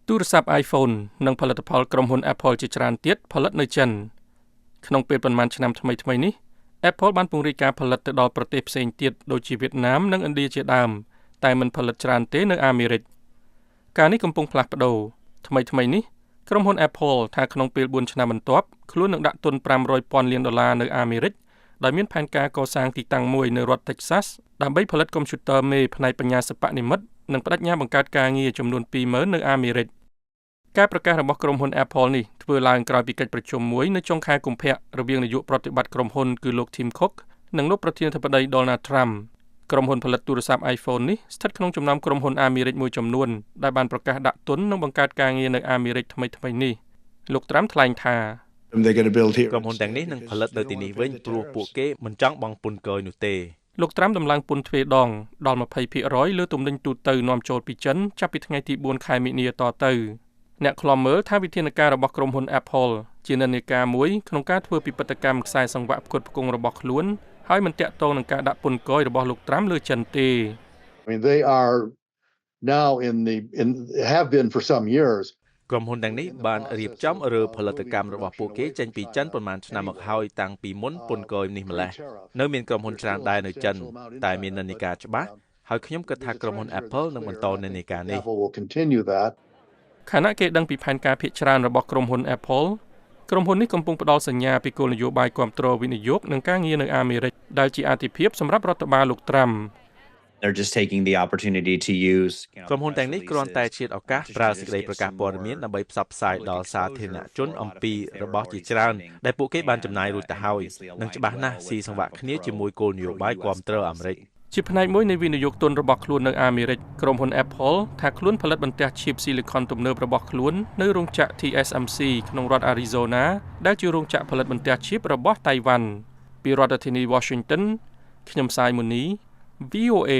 ទូរស័ព្ទ iPhone និងផលិតផលក្រុមហ៊ុន Apple ជាច្រើនទៀតផលិតនៅចិនក្នុងពេលប៉ុន្មានឆ្នាំថ្មីៗនេះ Apple បានពង្រីកការផលិតទៅដល់ប្រទេសផ្សេងទៀតដូចជាវៀតណាមនិងឥណ្ឌាជាដើមតែមិនផលិតច្រើនទេនៅអាមេរិកការនេះកំពុងផ្លាស់ប្ដូរថ្មីនេះក្រុមហ៊ុន Apple ថាក្នុងពេល4ឆ្នាំបន្ទាប់ខ្លួននឹងដាក់ទុន$500,000 លាននៅអាមេរិកដោយមានផែនការកសាងទីតាំងមួយនៅរដ្ឋ Texas ដើម្បីផលិតកុំព្យូទ័រមេផ្នែកបញ្ញាសិប្បនិម្មិតនិងបដិញ្ញាបង្កើតការងារចំនួន 20,000 នៅអាមេរិកការប្រកាសរបស់ក្រុមហ៊ុន Apple នេះធ្វើឡើងក្រោយពីកិច្ចប្រជុំមួយនៅចុងខែកុម្ភៈរវាងនាយកប្រតិបត្តិក្រុមហ៊ុនគឺលោក Tim Cook និងលោកប្រធានាធិបតី Donald Trump ក្រុមហ៊ុនផលិតទូរស័ព្ទ iPhone នេះស្ថិតក្នុងចំណោមក្រុមហ៊ុនអាមេរិកមួយចំនួនដែលបានប្រកាសដាក់ទុននិងបង្កើតការងារនៅអាមេរិកថ្មីៗនេះលោក Trump ថ្លែងថាក្រុមហ៊ុនទាំងនេះនឹងផលិតនៅទីនេះវិញព្រោះពួកគេមិនចង់បង់ពន្ធគយនោះទេលោក Trump ដំឡើងពន្ធទ្វេដងដល់ 20% លើទំនិញទូទៅនាំចូលពីចិនចាប់ពីថ្ងៃទី4ខែមិនិនាតទៅអ្នកខ្លំមើលថាវិធានការរបស់ក្រុមហ៊ុន Apple ជានិន្នាការមួយក្នុងការធ្វើពិពិធកម្មខ្សែសង្វាក់ផ្គត់ផ្គង់របស់ខ្លួនហើយមិនតាក់ទងនឹងការដាក់ពន្ធគយរបស់លោក Trump លើចិនទេ They are now have been for some years ក្រុមហ៊ុនទាំងនេះបានរៀបចំរើផលិតកម្មរបស់ពួកគេចេញពីចិនប្រមាណឆ្នាំមកហើយតាំងពីមុនពន្ធគយនេះម្ល៉េះនៅមានក្រុមហ៊ុនច្រើនដែរនៅចិនតែមាននិន្នាការច្បាស់ហើយខ្ញុំគិតថាក្រុមហ៊ុន Apple នឹងបន្តនិន្នាការនេះខណៈគេដឹងពីផែនការភាគច្រើនរបស់ក្រុមហ៊ុន Apple ក្រុមហ៊ុននេះកំពុងផ្ដល់សញ្ញាពីគោលនយោបាយគាំទ្រវិនិយោគនិងការងារនៅអាមេរិកដែលជាអាទិភាពសម្រាប់រដ្ឋបាលលោក Trump They're just taking the opportunity to use ក្រុមហ៊ុនទាំងនេះគ្រាន់តែឆ្លៀតឱកាសប្រើសេចក្តីប្រកាសព័ត៌មានដើម្បីផ្សព្វផ្សាយដល់សាធារណជនអំពីរបស់ជាច្រើនដែលពួកគេបានចំណាយរួចទៅហើយនិងច្បាស់ណាស់ស៊ីសង្វាក់គ្នាជាមួយគោលនយោបាយគាំទ្រអាមេរិកជាផ្នែកមួយនៃវិនិយោគទុនរបស់ខ្លួននៅអាមេរិកក្រុមហ៊ុន Apple ថាខ្លួនផលិតបន្ទះ chip silicon ទំនើបរបស់ខ្លួននៅរោងចក្រ TSMC ក្នុងរដ្ឋ Arizona ដែលជារោងចក្រផលិតបន្ទះ chip របស់តៃវ៉ាន់ពីរដ្ឋធានី Washington ខ្ញុំសាយមុនី VOA